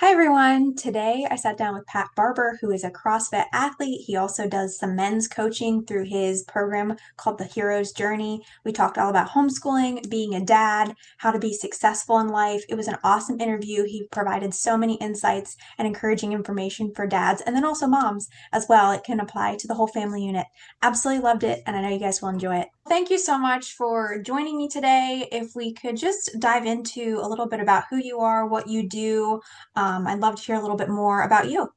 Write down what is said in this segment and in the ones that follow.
Hi everyone. Today I sat down with Pat Barber, who is a CrossFit athlete. He also does some men's coaching through his program called The Hero's Journey. We talked all about homeschooling, being a dad, how to be successful in life. It was an awesome interview. He provided so many insights and encouraging information for dads and then also moms as well. It can apply to the whole family unit. Absolutely loved it, and I know you guys will enjoy it. Thank you so much for joining me today. If we could just dive into a little bit about who you are, what you do. I'd love to hear a little bit more about you.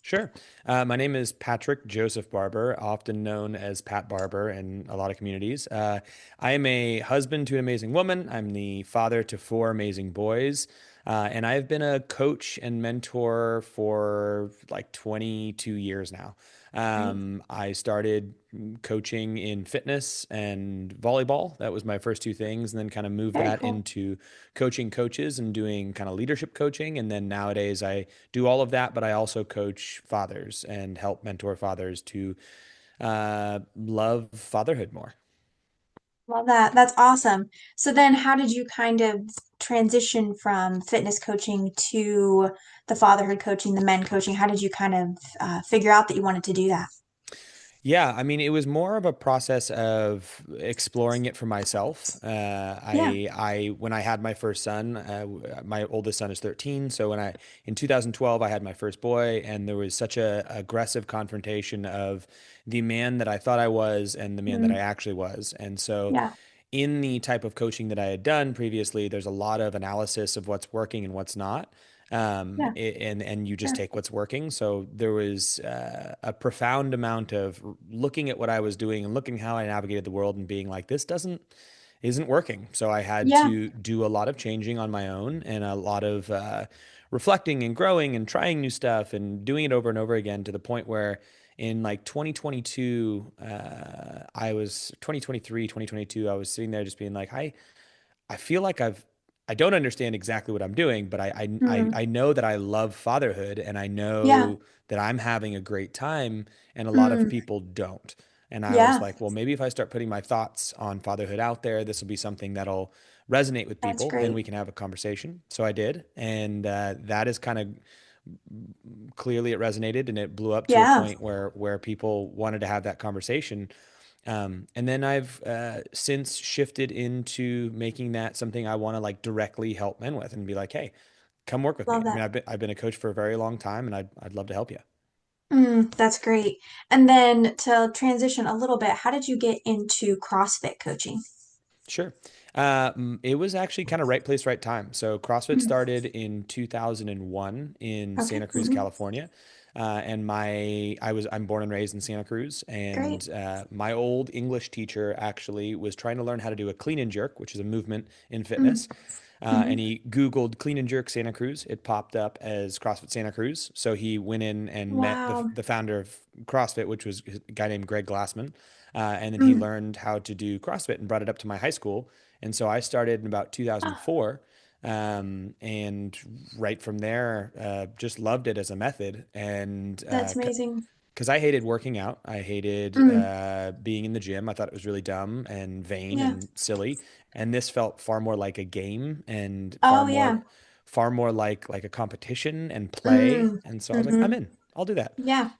Sure. My name is Patrick Joseph Barber, often known as Pat Barber in a lot of communities. I am a husband to an amazing woman. I'm the father to four amazing boys. And I've been a coach and mentor for like 22 years now. Great. I started coaching in fitness and volleyball. That was my first two things, and then kind of moved Very that cool. into coaching coaches and doing kind of leadership coaching. And then nowadays I do all of that, but I also coach fathers and help mentor fathers to love fatherhood more. Love that. That's awesome. So then how did you kind of transition from fitness coaching to the fatherhood coaching, the men coaching? How did you kind of figure out that you wanted to do that? Yeah, I mean, it was more of a process of exploring it for myself. Yeah. When I had my first son, my oldest son is 13. So in 2012, I had my first boy, and there was such a aggressive confrontation of the man that I thought I was and the man that I Mm, actually was. And so, yeah. in the type of coaching that I had done previously, there's a lot of analysis of what's working and what's not. Yeah. And you just Sure. take what's working. So there was a profound amount of looking at what I was doing and looking how I navigated the world and being like, this doesn't isn't working. So I had Yeah. to do a lot of changing on my own and a lot of reflecting and growing and trying new stuff and doing it over and over again to the point where in like 2022, I was 2023, 2022, I was sitting there just being like, I feel like I don't understand exactly what I'm doing, but Mm, I know that I love fatherhood and I yeah. know that I'm having a great time and a lot of Mm, people don't. And I was yeah. like, well, maybe if I start putting my thoughts on fatherhood out there, this will be something that'll resonate with That's people and we great. can have a conversation. So I did. And that is kind of clearly it resonated and it blew up to a Yeah. point where people wanted to have that conversation. And then I've since shifted into making that something I want to like directly help men with and be like, hey, come work with me. Love I mean, that. I've been a coach for a very long time, and I'd love to help you. That's great. And then to transition a little bit, how did you get into CrossFit coaching? Sure. It was actually kind of right place, right time. So CrossFit Mm, started in 2001 in okay. Santa Cruz, California. And I'm born and raised in Santa Cruz, Great. and my old English teacher actually was trying to learn how to do a clean and jerk, which is a movement in Mm, fitness. And hmm. he Googled clean and jerk Santa Cruz. It popped up as CrossFit Santa Cruz. So he went in and met Wow. the founder of CrossFit, which was a guy named Greg Glassman. And then he Mm. learned how to do CrossFit and brought it up to my high school. And so I started in about Ah, 2004. And right from there, just loved it as a method. And that's amazing. because I hated working out, I hated Mm, being in the gym. I thought it was really dumb and vain yeah. and silly. And this felt far more like a game and Oh, yeah. far more like a competition and play. Mm, And so I was like, I'm hmm. in. I'll do that. Yeah.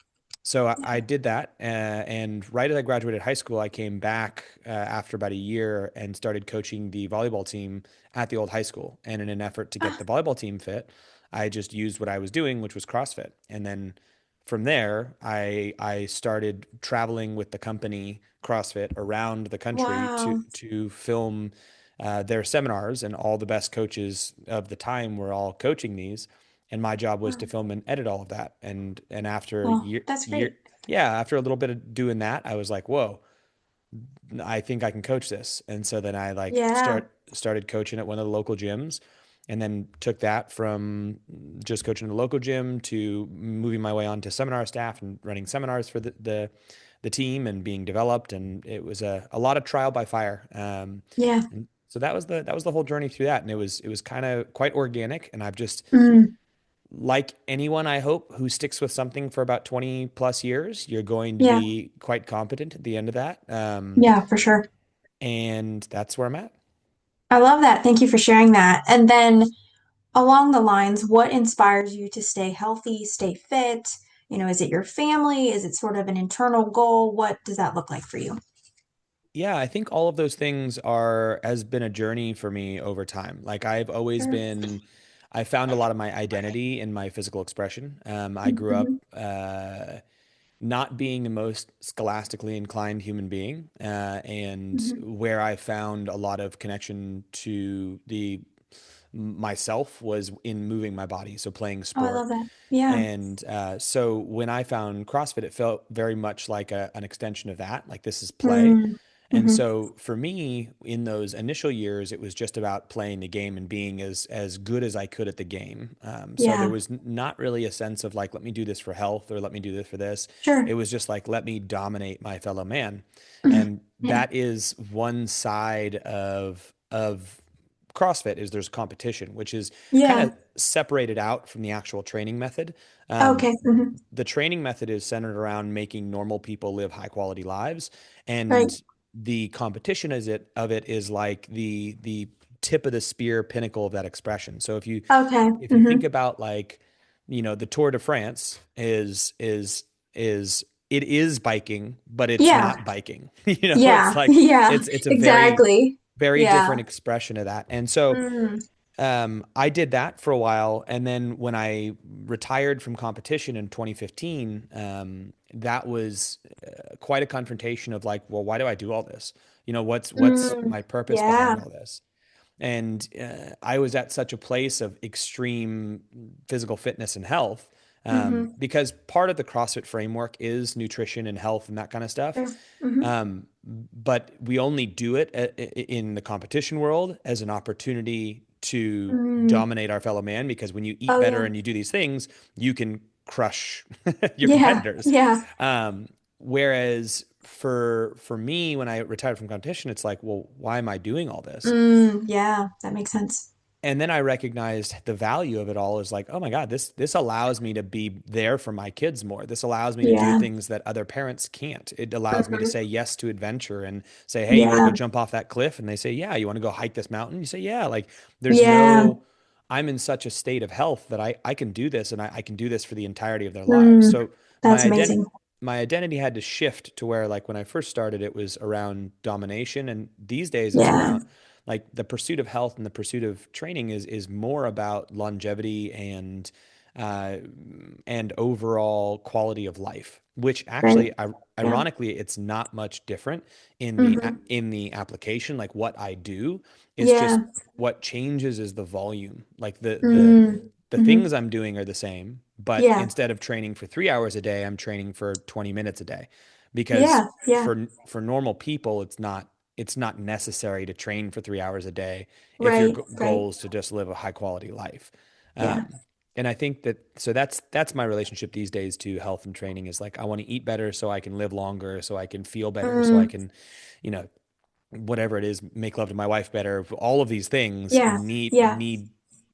So I Yeah. did that, and right as I graduated high school, I came back after about a year and started coaching the volleyball team at the old high school. And in an effort to get Ah, the volleyball team fit, I just used what I was doing, which was CrossFit. And then from there, I started traveling with the company CrossFit around the country wow. to film their seminars, and all the best coaches of the time were all coaching these. And my job was to Wow. film and edit all of that. And after Well, that's great. yeah, after a little bit of doing that, I was like, whoa, I think I can coach this. And so then I like Yeah. started coaching at one of the local gyms, and then took that from just coaching the local gym to moving my way on to seminar staff and running seminars for the team and being developed. And it was a lot of trial by fire. Yeah. And so that was the whole journey through that. And it was kind of quite organic. And I've just Mm, like anyone, I hope, who sticks with something for about 20 plus years, you're going to yeah. be quite competent at the end of that. Yeah, for sure. And that's where I'm at. I love that. Thank you for sharing that. And then along the lines, what inspires you to stay healthy, stay fit? Is it your family? Is it sort of an internal goal? What does that look like for you? Yeah, I think all of those things are has been a journey for me over time. Like I've always Sure. been, I found a lot of my identity in my physical expression. I grew up Mhm. not being the most scholastically inclined human being, and Mhm. where I found a lot of connection to the myself was in moving my body, so playing Oh, I sport. love that. Yeah. And so when I found CrossFit, it felt very much like an extension of that. Like this is play. Mm. And Hmm. so for me, in those initial years, it was just about playing the game and being as good as I could at the game. So there Yeah. was not really a sense of like, let me do this for health or let me do this for this. Sure. It was just like, let me dominate my fellow man. Mhm. And Yeah. that is one side of CrossFit is there's competition, which is kind Yeah. of separated out from the actual training method. Um, Okay. Hmm. the training method is centered around making normal people live high quality lives, Right. and the competition of it is like the tip of the spear pinnacle of that expression. So Okay. if you think Hmm. about like, the Tour de France is it is biking, but it's Yeah. not biking. It's Yeah. like Yeah. it's a Exactly. very Yeah. different expression of that. And so Mm. I did that for a while, and then when I retired from competition in 2015, that was quite a confrontation of like, well, why do I do all this? What's Mm. my purpose Yeah. behind all this? And I was at such a place of extreme physical fitness and health, Hmm. because part of the CrossFit framework is nutrition and health and that kind of stuff. Sure. Hmm. But we only do it in the competition world as an opportunity to Mm. dominate our fellow man, because when you eat Oh, better yeah. and you do these things, you can crush your Yeah. competitors. Yeah. Whereas for me, when I retired from competition, it's like, well, why am I doing all this? Yeah. That makes sense. And then I recognized the value of it all is like, oh my God, this allows me to be there for my kids more. This allows me to do Yeah. things that other parents can't. It allows me to Hmm. say yes to adventure and say, hey, you want to go Yeah. jump off that cliff? And they say, yeah. You want to go hike this mountain? You say, yeah. Like there's Yeah. no, I'm in such a state of health that I can do this, and I can do this for the entirety of their lives. Mm. So That's my ident amazing. my identity had to shift to where like when I first started, it was around domination. And these days it's Yeah. around like the pursuit of health and the pursuit of training is more about longevity uh, and overall quality of life. Which Right. actually, Yeah. ironically, it's not much different Hmm. in the application. Like what I do is just Yeah. what changes is the volume. Like Mm. the Hmm. things I'm doing are the same, but Yeah. instead of training for 3 hours a day, I'm training for 20 minutes a day, because Yeah. Yeah. for normal people, it's not necessary to train for 3 hours a day if your Right. Right. goal is to just live a high quality life. Yeah. And I think that so that's my relationship these days to health and training is like I want to eat better so I can live longer, so I can feel better, so I Mm. can, you know, whatever it is, make love to my wife better. All of these things Yeah. Yeah. need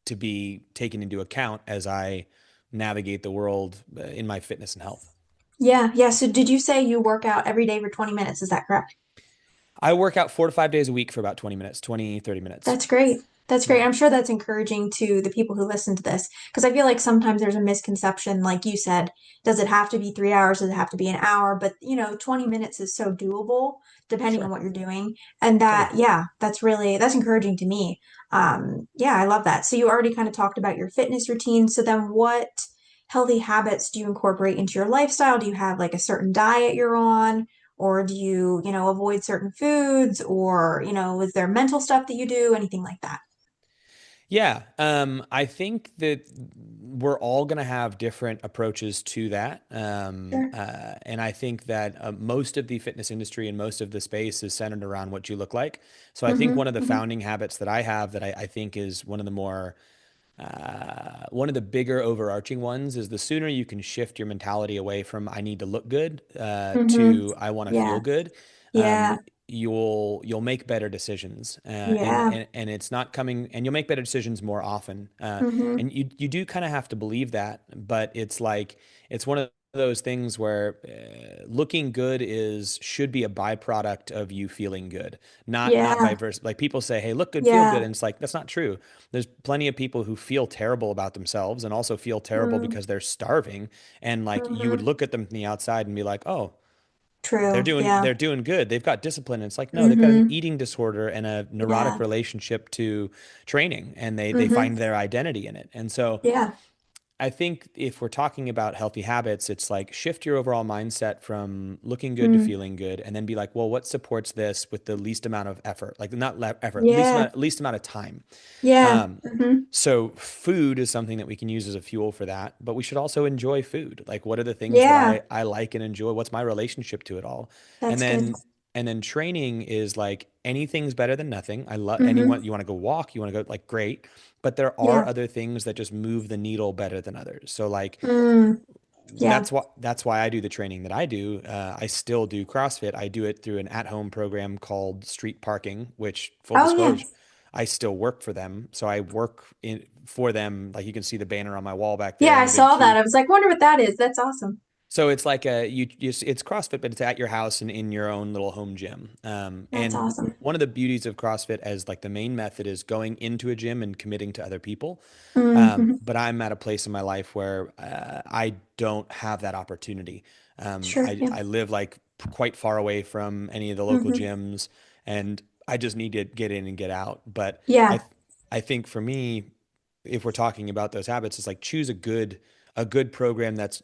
to be taken into account as I navigate the world in my fitness and health. Yeah. Yeah. So did you say you work out every day for 20 minutes? Is that correct? I work out 4 to 5 days a week for about 20 minutes, 20, 30 minutes. That's great. That's great. Yeah, I'm sure that's encouraging to the people who listen to this because I feel like sometimes there's a misconception, like you said, does it have to be 3 hours? Does it have to be an hour? But 20 minutes is so doable depending on sure. what you're doing. And Totally. that, yeah, that's encouraging to me. Yeah, I love that. So you already kind of talked about your fitness routine. So then what healthy habits do you incorporate into your lifestyle? Do you have like a certain diet you're on? Or do you avoid certain foods? Or is there mental stuff that you do? Anything like that? Yeah, I think that we're all going to have different approaches to that. Sure. And I think that most of the fitness industry and most of the space is centered around what you look like. So I think Mm-hmm. one of the Mm-hmm. founding habits that I have that I think is one of the bigger overarching ones is the sooner you can shift your mentality away from I need to look good Mm-hmm. to I want to Yeah. feel good, um, Yeah. you'll make better decisions, Yeah. and it's not coming, and you'll make better decisions more often, Mm-hmm. and you do kind of have to believe that, but it's like it's one of those things where looking good is should be a byproduct of you feeling good, not Yeah. vice versa. Like people say, "Hey, look good, feel good," Yeah. and it's like that's not true. There's plenty of people who feel terrible about themselves and also feel terrible Mm, because they're starving, and like you would hmm. look at them from the outside and be like, "Oh, True. they're Yeah. doing good. They've got discipline." And it's like, no, they've got an Hmm. eating disorder and a neurotic Yeah. relationship to training, and they Hmm. find their identity in it. And so Yeah. I think if we're talking about healthy habits, it's like shift your overall mindset from looking good to Mm. feeling good, and then be like, well, what supports this with the least amount of effort? Like not effort, Yeah. least amount of time. Yeah. Um, Hmm. so food is something that we can use as a fuel for that, but we should also enjoy food. Like, what are the things that Yeah. I like and enjoy? What's my relationship to it all? And That's good. then training is like anything's better than nothing. I love anyone. Hmm. You want to go walk, you want to go like great, but there are Yeah. other things that just move the needle better than others. So like Mm. Yeah. that's why I do the training that I do. I still do CrossFit. I do it through an at-home program called Street Parking, which full Oh, yeah. disclosure, I still work for them. So I work in for them. Like you can see the banner on my wall back Yeah, there I and the big saw that. Q. I was like, wonder what that is. That's awesome. So it's like it's CrossFit, but it's at your house and in your own little home gym. That's And awesome. one of the beauties of CrossFit as like the main method is going into a gym and committing to other people. Hmm. But I'm at a place in my life where I don't have that opportunity. Sure. Yeah. I live like quite far away from any of the local Hmm. gyms, and I just need to get in and get out. But I Yeah. I think for me, if we're talking about those habits, it's like choose a good program that's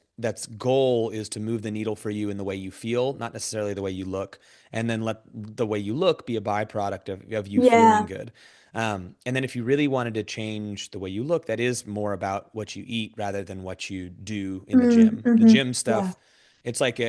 goal is to move the needle for you in the way you feel, not necessarily the way you look, and then let the way you look be a byproduct of you feeling Yeah. good. And then if you really wanted to change the way you look, that is more about what you eat rather than what you do in the gym. The Mm-hmm. gym Yeah. stuff, it's like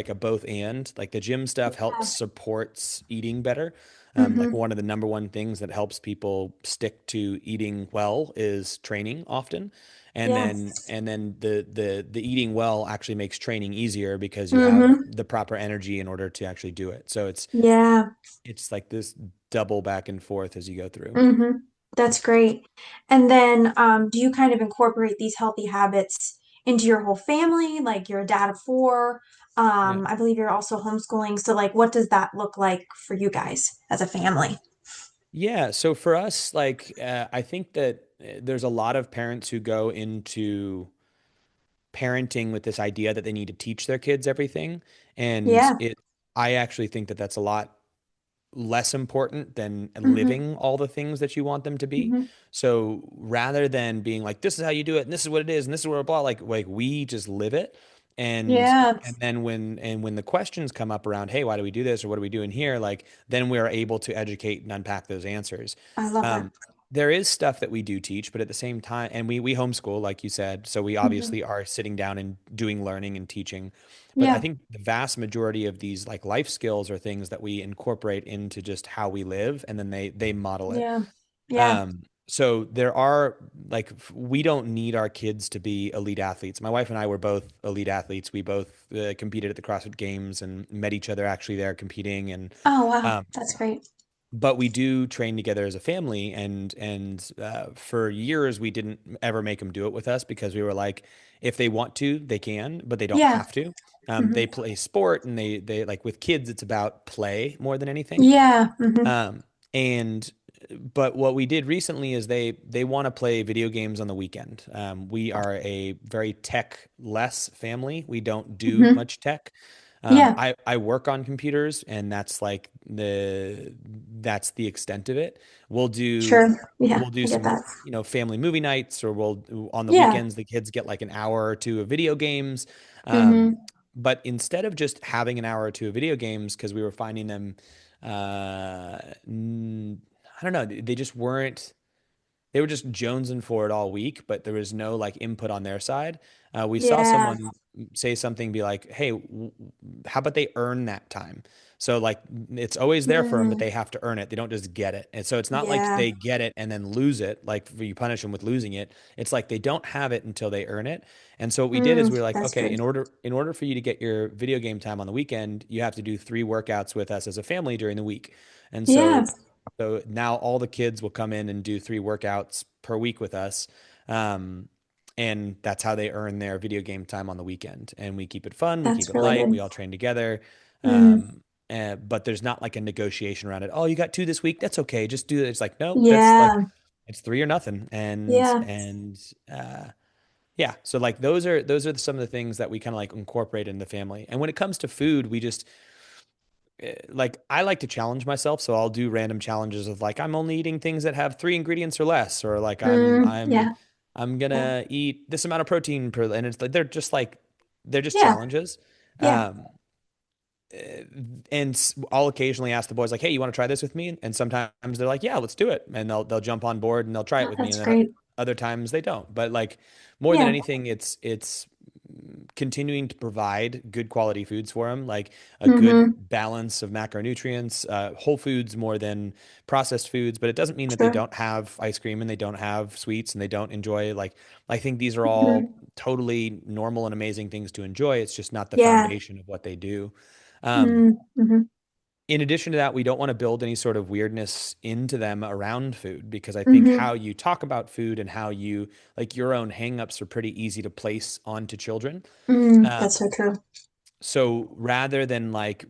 a both and. Like the gym stuff helps Yeah. supports eating better. Like Hmm. one of the number one things that helps people stick to eating well is training often. Yeah. And then the eating well actually makes training easier because you have Hmm. the proper energy in order to actually do it. So Yeah. it's like this double back and forth as you go through. Hmm. That's great. And then, do you kind of incorporate these healthy habits into your whole family? Like you're a dad of four. Yeah. I believe you're also homeschooling. So, like, what does that look like for you guys as a family? Yeah. So for us, like, I think that there's a lot of parents who go into parenting with this idea that they need to teach their kids everything. And Yeah. I actually think that that's a lot less important than Hmm. living all the things that you want them to be. Hmm. So rather than being like, this is how you do it, and this is what it is, and this is what blah, like we just live it. Yeah. And then when the questions come up around, hey, why do we do this or what are we doing here? Like then we are able to educate and unpack those answers. I love that. Um, there is stuff that we do teach, but at the same time, and we homeschool, like you said, so we Hmm. obviously are sitting down and doing learning and teaching. But I Yeah. think the vast majority of these like life skills are things that we incorporate into just how we live, and then they model it. Yeah. Yeah. So there are like we don't need our kids to be elite athletes. My wife and I were both elite athletes. We both competed at the CrossFit Games and met each other actually there competing. And Oh, wow. um, That's great. but we do train together as a family, and for years we didn't ever make them do it with us because we were like, if they want to, they can, but they don't Yeah. have to. Hmm. They play sport, and they like with kids, it's about play more than anything. Yeah. Hmm. Um, and but what we did recently is they want to play video games on the weekend. We are a very tech less family. We don't do Hmm. much tech. Yeah. I work on computers, and that's the extent of it. Sure. Yeah. We'll do I get some that. family movie nights, or we'll on the Yeah. weekends the kids get like an hour or two of video games. Um, Hmm. but instead of just having an hour or two of video games, because we were finding them, uh, I don't know, they just weren't. They were just jonesing for it all week, but there was no like input on their side. We saw Yeah. someone say something, be like, "Hey, how about they earn that time?" So like it's always there for them, but Mm. they have to earn it. They don't just get it. And so it's not like Yeah. they get it and then lose it, like you punish them with losing it. It's like they don't have it until they earn it. And so what we did is Mm. we were like, That's okay, good. in order for you to get your video game time on the weekend, you have to do 3 workouts with us as a family during the week. And Yeah. so now all the kids will come in and do 3 workouts per week with us. Um, and that's how they earn their video game time on the weekend. And we keep it fun, we keep That's it really light, we good. all train together. Mm, But there's not like a negotiation around it. Oh, you got two this week? That's okay. Just do it. It's like, no, that's like, yeah. it's three or nothing. Yeah. And yeah. So like those are some of the things that we kind of like incorporate in the family. And when it comes to food, we just like I like to challenge myself, so I'll do random challenges of like I'm only eating things that have three ingredients or less, or like Yeah. I'm Yeah. gonna eat this amount of protein per, and it's like they're just Yeah. challenges. Yeah. Um, and I'll occasionally ask the boys like, "Hey, you want to try this with me?" And sometimes they're like, "Yeah, let's do it," and they'll jump on board and they'll try it Oh, with me. that's And then great. other times they don't. But like more than Yeah. anything, it's continuing to provide good quality foods for them, like a good Mm-hmm. balance of macronutrients, whole foods more than processed foods. But it doesn't mean that they Sure. don't have ice cream and they don't have sweets and they don't enjoy like I think these are all Mm-hmm. totally normal and amazing things to enjoy. It's just not the Yeah. foundation of what they do. Um, Mm-hmm. in addition to that, we don't want to build any sort of weirdness into them around food because I think Mm-hmm. how you talk about food and how you like your own hangups are pretty easy to place onto children. That's Um, so true. so rather than like,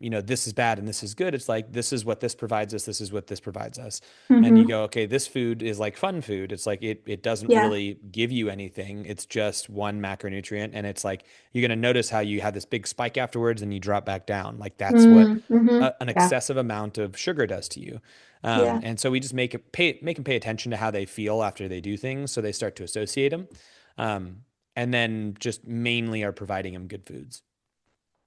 this is bad and this is good, it's like, this is what this provides us, this is what this provides us. And you Mm-hmm. go, okay, this food is like fun food. It's like, it doesn't Yeah. really give you anything. It's just one macronutrient. And it's like, you're going to notice how you have this big spike afterwards and you drop back down. Like that's what Mm-hmm. an Yeah. excessive amount of sugar does to you. Yeah. And so we just make them pay attention to how they feel after they do things. So they start to associate them. Um, and then just mainly are providing them good foods.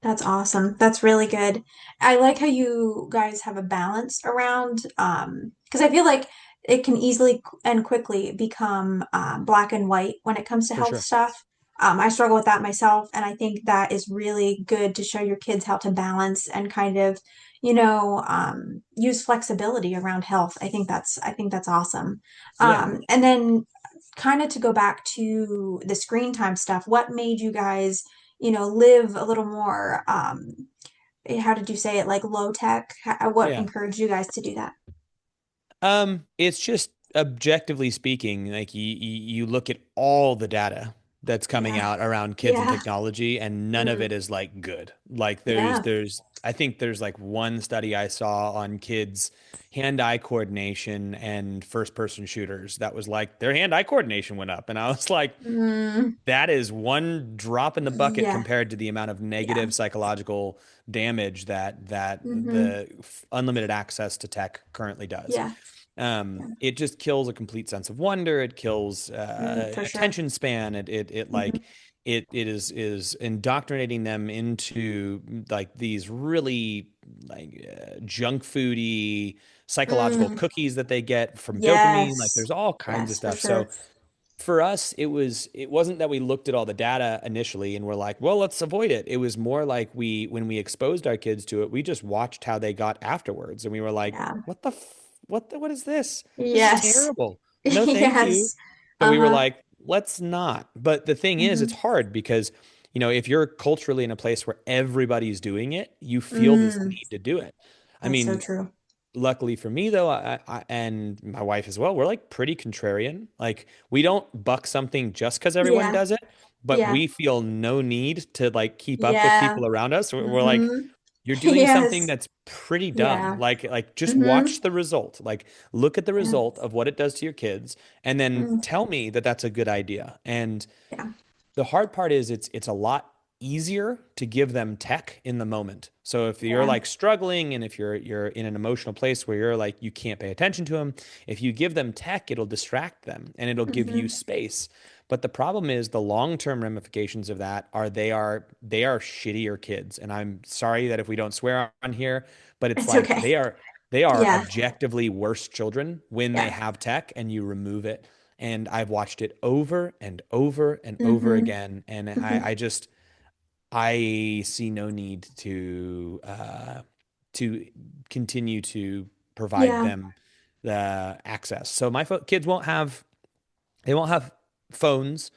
That's awesome. That's really good. I like how you guys have a balance around, because I feel like it can easily and quickly become black and white when it comes to For health sure. stuff. I struggle with that myself, and I think that is really good to show your kids how to balance and kind of, use flexibility around health. I think that's awesome. Yeah. And then kind of to go back to the screen time stuff, what made you guys live a little more, how did you say it, like low tech? What Yeah. encouraged you guys to do that? It's just objectively speaking, like you look at all the data that's coming Yeah. out around kids and Yeah. technology, and none of Mm. it is like good. Like Yeah. I think there's like one study I saw on kids' hand-eye coordination and first-person shooters that was like their hand-eye coordination went up, and I was like, Mm. that is one drop in the bucket Yeah. compared to the amount of Yeah. negative psychological damage that Mm-hmm. the unlimited access to tech currently does. Yeah. Yeah. It just kills a complete sense of wonder. It kills For sure. attention span. It like Hmm. is indoctrinating them into like these really like junk foody psychological Mm. cookies that they get from dopamine. Like Yes. there's all kinds of Yes, for stuff. So sure. for us, it wasn't that we looked at all the data initially and we're like, well, let's avoid it. It was more like when we exposed our kids to it, we just watched how they got afterwards, and we were like, Yeah. what is this? This is Yes. terrible. No, thank you. Yes. So we were Uh-huh. like, let's not. But the thing is, it's Hmm. hard because if you're culturally in a place where everybody's doing it, you feel this Mm. need to do it. I That's so mean, true. luckily for me though, and my wife as well, we're like pretty contrarian. Like we don't buck something just because everyone Yeah. does it, but Yeah. we feel no need to like keep up with Yeah. people around us. We're like, Hmm. you're doing something Yes. that's pretty dumb. Yeah. Like just Hmm. watch the result. Like look at the Yeah. result of what it does to your kids, and then Mm. tell me that that's a good idea. And Yeah. the hard part is it's a lot easier to give them tech in the moment. So if you're Yeah. like struggling and if you're in an emotional place where you're like you can't pay attention to them, if you give them tech, it'll distract them and it'll give you Hmm. space. But the problem is the long-term ramifications of that are they are shittier kids. And I'm sorry that if we don't swear on here, but it's It's like okay. they are Yeah. objectively worse children when they Yeah. have tech and you remove it. And I've watched it over and over and over Hmm. again. And Hmm. I see no need to continue to provide Yeah. them the access. So my kids won't have they won't have phones.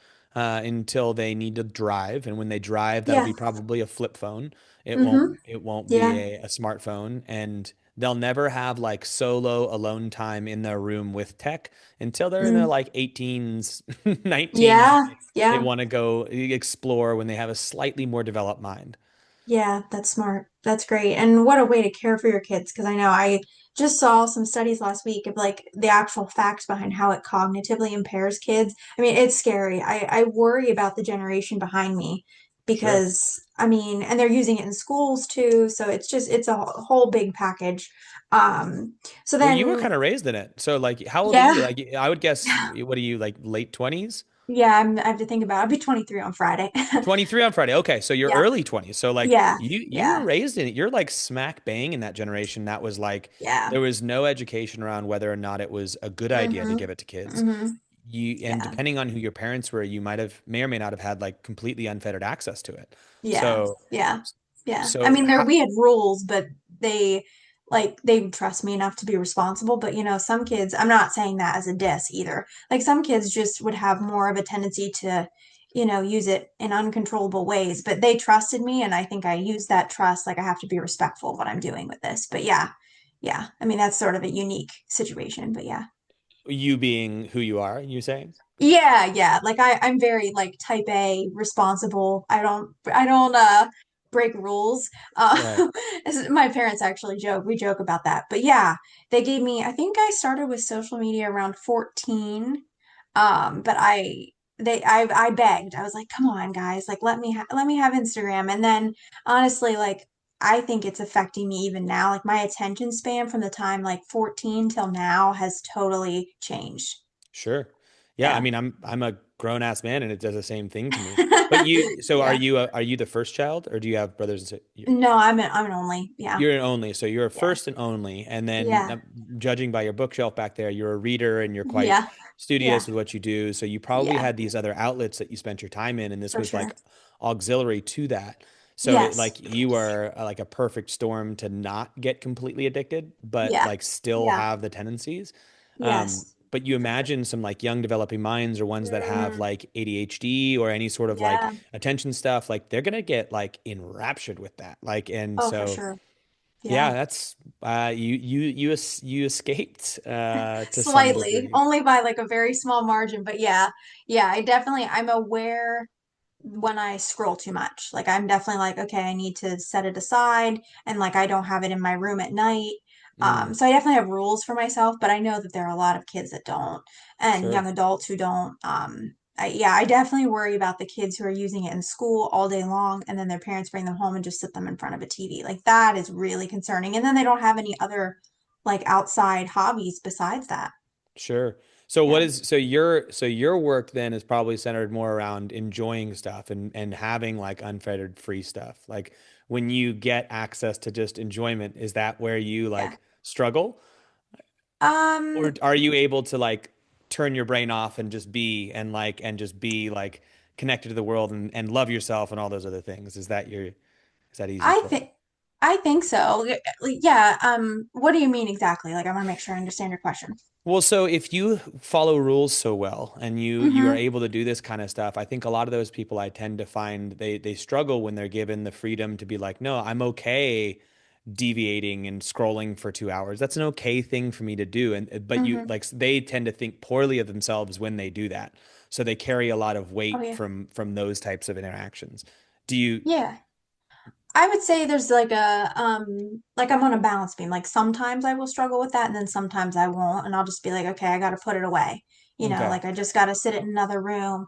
until they need to drive. And when they drive, that'll Yeah. be probably a flip phone. Mm-hmm. It won't be Yeah. a smartphone. And they'll never have like solo alone time in their room with tech until they're in their Mm. like 18s, 19s. Yeah. They Yeah. want to go explore when they have a slightly more developed mind. Yeah, that's smart. That's great. And what a way to care for your kids. Because I know I just saw some studies last week of like the actual facts behind how it cognitively impairs kids. I mean, it's scary. I worry about the generation behind me Sure. because, I mean, and they're using it in schools too. So it's a whole big package. Um, so Well, you were then, kind of raised in it. So like, how old are you? yeah, Like, I would guess, what are you, like late 20s? yeah, I have to think about it. I'll be 23 on Friday. 23 on Friday. Okay, so you're Yeah, early 20s. So like yeah, you were yeah, raised in it. You're like smack bang in that generation that was like yeah. there was no education around whether or not it was a good idea to Mm-hmm. give it to kids. Mm-hmm. You and Yeah. depending on who your parents were, you might have may or may not have had like completely unfettered access to it. Yeah, So yeah, yeah. I so mean, how, we had rules, but they they would trust me enough to be responsible. But some kids, I'm not saying that as a diss either. Like some kids just would have more of a tendency to, use it in uncontrollable ways. But they trusted me, and I think I used that trust. Like I have to be respectful of what I'm doing with this. But yeah, yeah. I mean, that's sort of a unique situation. But yeah. you being who you are, you saying? Yeah, yeah. Like I'm very like type A, responsible. I don't break rules. Right. My parents actually joke. We joke about that. But yeah, they gave me I think I started with social media around 14. But I begged. I was like, "Come on, guys. Like let me have Instagram." And then honestly, like I think it's affecting me even now. Like my attention span from the time like 14 till now has totally changed. Sure. Yeah, I Yeah. mean, I'm a grown ass man and it does the same thing to me. But so Yeah. are you the first child or do you have brothers and sisters? No, I'm an only. Yeah. You're an only, so you're a Yeah. first and only, and then Yeah. judging by your bookshelf back there, you're a reader and you're quite Yeah. studious Yeah. with what you do. So you probably Yeah. had these other outlets that you spent your time in, and this For was like sure. auxiliary to that. So it Yes. like you are like a perfect storm to not get completely addicted, but Yeah. like still Yeah. have the tendencies. Yes. But you imagine some like young developing minds or ones that have Mm, like ADHD or any sort of like yeah. attention stuff, like they're gonna get like enraptured with that. Like, and Oh, for so sure. yeah, Yeah. that's you escaped to some Slightly, degree. only by like a very small margin, but yeah. Yeah, I'm aware when I scroll too much. Like I'm definitely like, okay, I need to set it aside and like I don't have it in my room at night. Mm, So I definitely have rules for myself, but I know that there are a lot of kids that don't and sure, young adults who don't. Yeah, I definitely worry about the kids who are using it in school all day long and then their parents bring them home and just sit them in front of a TV. Like that is really concerning. And then they don't have any other like outside hobbies besides that. sure. So Yeah. so your work then is probably centered more around enjoying stuff and having like unfettered free stuff. Like when you get access to just enjoyment, is that where you Yeah. like struggle? Or Um, are you able to like turn your brain off and just be and just be like connected to the world and love yourself and all those other things? Is that easy I for you? think I think so. Yeah. What do you mean exactly? Like, I want to make sure I understand your question. Well, so if you follow rules so well and you are Mm-hmm. able to do this kind of stuff, I think a lot of those people I tend to find they struggle when they're given the freedom to be like, no, I'm okay deviating and scrolling for 2 hours. That's an okay thing for me to do. And but you Mm-hmm. like they tend to think poorly of themselves when they do that. So they carry a lot of Oh weight yeah. from those types of interactions. Do you Yeah. I would say there's like I'm on a balance beam. Like sometimes I will struggle with that and then sometimes I won't and I'll just be like, okay, I got to put it away. okay. Like I just got to sit in another room.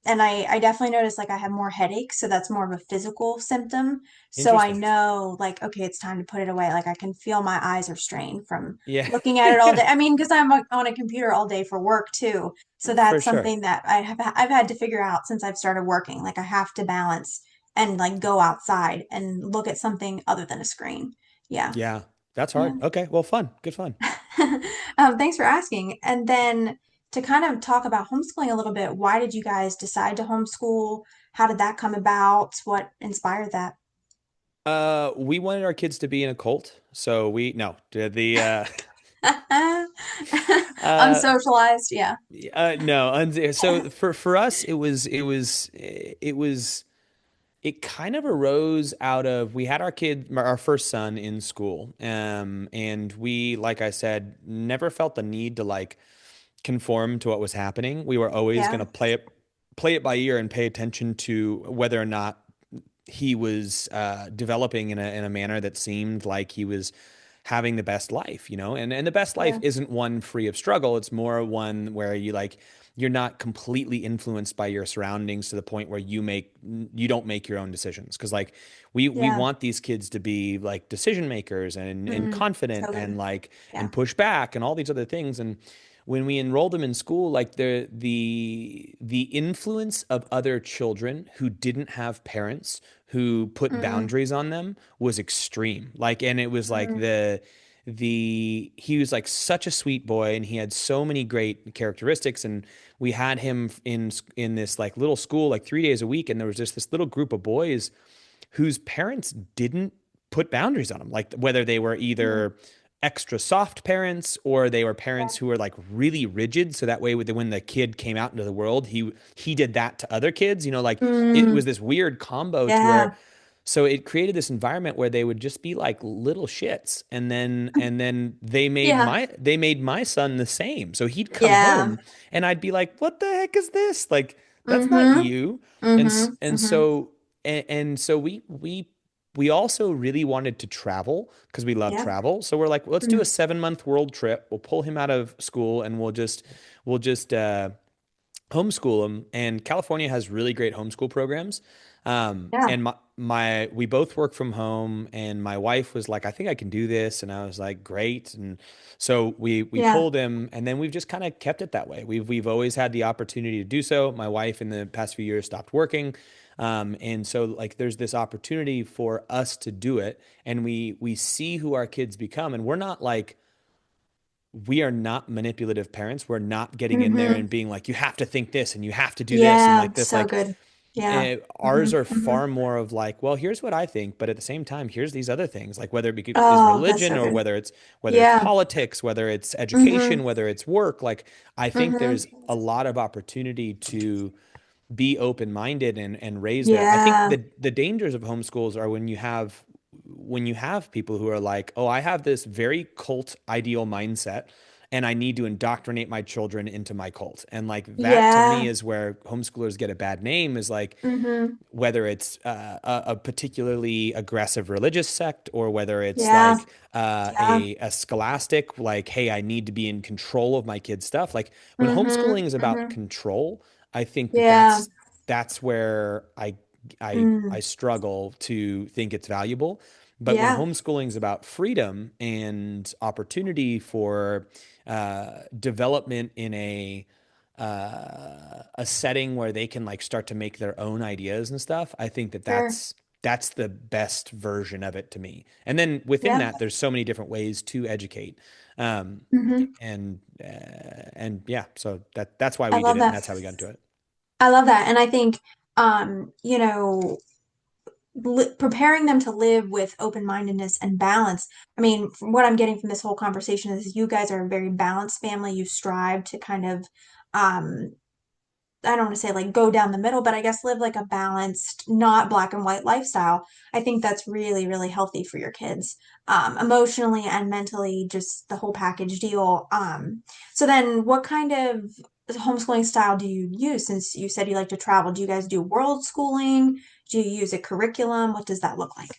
And I definitely notice like I have more headaches, so that's more of a physical symptom. So I Interesting. know like okay, it's time to put it away. Like I can feel my eyes are strained from Yeah. looking at it all day. I mean, because on a computer all day for work too. So For that's sure. something that I've had to figure out since I've started working. Like I have to balance and like go outside and look at something other than a screen. Yeah. Yeah. That's Yeah. hard. Okay. Well, fun. Good fun. Thanks for asking. And then to kind of talk about homeschooling a little bit, why did you guys decide to homeschool? How did that come about? What inspired that? We wanted our kids to be in a cult, so we no the Uh, Unsocialized, yeah. no, so for us, it kind of arose out of we had our first son in school, and we, like I said, never felt the need to like conform to what was happening. We were always going Yeah. to play it by ear and pay attention to whether or not he was developing in a manner that seemed like he was having the best life, you know? And the best life Yeah. isn't one free of struggle. It's more one where you're not completely influenced by your surroundings to the point where you don't make your own decisions. Cause like we Yeah. want these kids to be like decision makers and Mm. confident So and good. like Yeah. and push back and all these other things. And when we enrolled them in school, like the influence of other children who didn't have parents who put Mm. boundaries on them was extreme. Like, and it was like Mm. the he was like such a sweet boy, and he had so many great characteristics. And we had him in this like little school like 3 days a week, and there was just this little group of boys whose parents didn't put boundaries on them, like whether they were Mm. either extra soft parents or they were parents Yeah. who were like really rigid, so that way when the kid came out into the world, he did that to other kids, you know, like it Mm. was this weird combo to where Yeah. so it created this environment where they would just be like little shits, and then Yeah. they made my son the same. So he'd come Yeah. home and I'd be like, "What the heck is this? Like that's not Mm-hmm. you." And Mm-hmm. and Mm-hmm. so and so we also really wanted to travel because we love Yeah. travel. So we're like, well, let's do a Mm. 7 month world trip. We'll pull him out of school and we'll just homeschool them. And California has really great homeschool programs. Yeah. And we both work from home, and my wife was like, I think I can do this. And I was like, great. And so we Yeah. pulled him, and then we've just kind of kept it that way. We've always had the opportunity to do so. My wife in the past few years stopped working. And so like there's this opportunity for us to do it, and we see who our kids become. And we are not manipulative parents. We're not getting in there Mm-hmm. and being like, you have to think this and you have to do this and Yeah. like this. So Like good. Yeah. ours Mm-hmm. are Mm-hmm. far more of like, well, here's what I think, but at the same time, here's these other things, like whether is Oh, that's religion so or good. whether it's Yeah. politics, whether it's Mm-hmm. education, whether it's work. Like I think there's Mm-hmm. a lot of opportunity to be open-minded and raise there. I think Yeah. the dangers of homeschools are when you have people who are like, "Oh, I have this very cult ideal mindset and I need to indoctrinate my children into my cult." And like that to me Yeah. is where homeschoolers get a bad name, is like Mm-hmm. whether it's a particularly aggressive religious sect or whether it's Yeah. like Yeah. a scholastic, like, hey, I need to be in control of my kids' stuff. Like when Mm-hmm. homeschooling is about Mm-hmm. control, I think Yeah. that's where I Mm. struggle to think it's valuable. But when Yeah. homeschooling is about freedom and opportunity for development in a setting where they can like start to make their own ideas and stuff, I think Sure. that's the best version of it to me. And then within Yeah. that, there's so many different ways to educate. Um, Mm-hmm. and yeah, so that's why I we did love it, and that. that's how we got into it. I love that. And I think, you know, preparing them to live with open-mindedness and balance. I mean, from what I'm getting from this whole conversation is you guys are a very balanced family. You strive to kind of, um, I don't want to say like go down the middle, but I guess live like a balanced, not black and white lifestyle. I think that's really, really healthy for your kids, emotionally and mentally, just the whole package deal. So then what kind of homeschooling style do you use? Since you said you like to travel, do you guys do world schooling? Do you use a curriculum? What does that look like?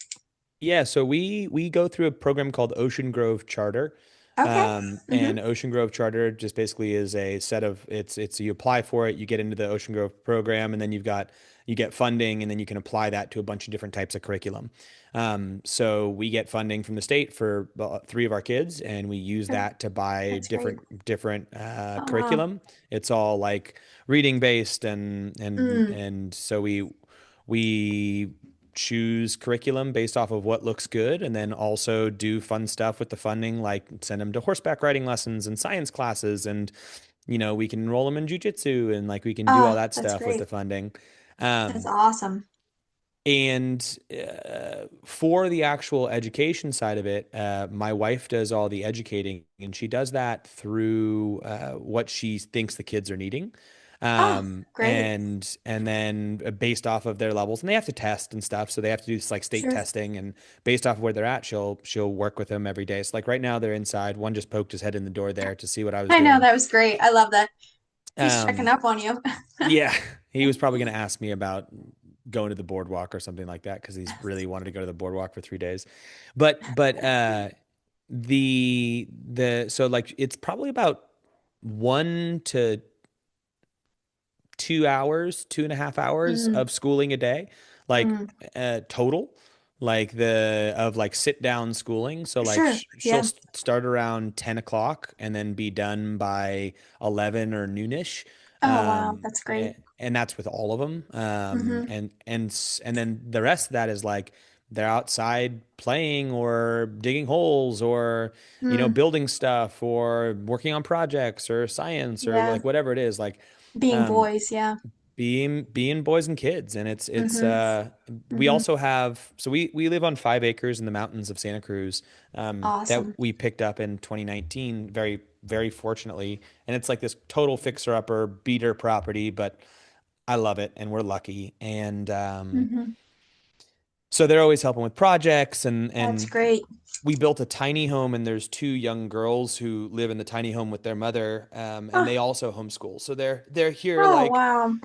Yeah, so we go through a program called Ocean Grove Charter. Okay. And Mm-hmm. Ocean Grove Charter just basically is a set of it's you apply for it, you get into the Ocean Grove program, and then you get funding, and then you can apply that to a bunch of different types of curriculum. So we get funding from the state for three of our kids, and we use Okay. that to buy That's great. different Oh, wow. curriculum. It's all like reading based, Mm. and so we choose curriculum based off of what looks good, and then also do fun stuff with the funding, like send them to horseback riding lessons and science classes, and we can enroll them in jujitsu, and like we can do all Oh, that that's stuff with the great. funding. That's um awesome. And for the actual education side of it, my wife does all the educating, and she does that through what she thinks the kids are needing. Oh, great. And then based off of their levels, and they have to test and stuff, so they have to do this like state Sure. testing, and based off of where they're at, she'll work with them every day. So like right now they're inside. One just poked his head in the door there to see what I was I know, doing. that was great. I love that. He's checking Um, up on you. yeah, he was probably going to ask me about going to the boardwalk or something like that because he's really wanted to go to the boardwalk for 3 days. But the so like it's probably about 1 to 2 hours, 2.5 hours Mm, of schooling a day, like mm. total, like the of like sit down schooling. So like Sure. she'll Yeah. start around 10 o'clock and then be done by 11 or noonish. Oh, wow. That's great. And that's with all of them. Mm-hmm. And then the rest of that is like they're outside playing or digging holes or Mm, building stuff or working on projects or science or yeah. like whatever it is like Being um boys. Yeah. being boys and kids. And it's Mm-hmm. we Mm-hmm. also have, so we live on 5 acres in the mountains of Santa Cruz, that Awesome. we picked up in 2019 very very fortunately. And it's like this total fixer upper beater property, but I love it and we're lucky. And Mm-hmm. so they're always helping with projects. That's And great. we built a tiny home, and there's two young girls who live in the tiny home with their mother, and they Oh, also homeschool. So they're here oh, like wow.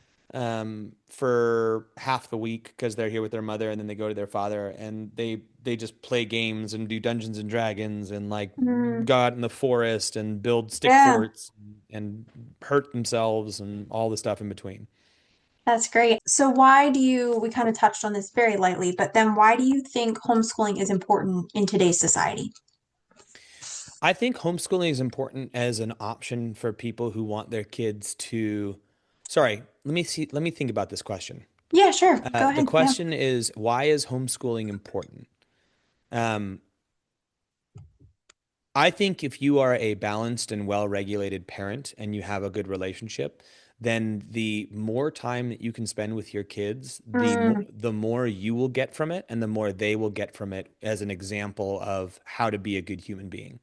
for half the week because they're here with their mother, and then they go to their father, and they just play games and do Dungeons and Dragons and like Mm, go out in the forest and build stick yeah. forts and hurt themselves and all the stuff in between. That's great. So why do you, we kind of touched on this very lightly, but then why do you think homeschooling is important in today's society? I think homeschooling is important as an option for people who want their kids to. Sorry, let me think about this question. Yeah, sure. Go The ahead. Yeah. question is, why is homeschooling important? Um, I think if you are a balanced and well-regulated parent and you have a good relationship, then the more time that you can spend with your kids, Mm, the more you will get from it, and the more they will get from it as an example of how to be a good human being.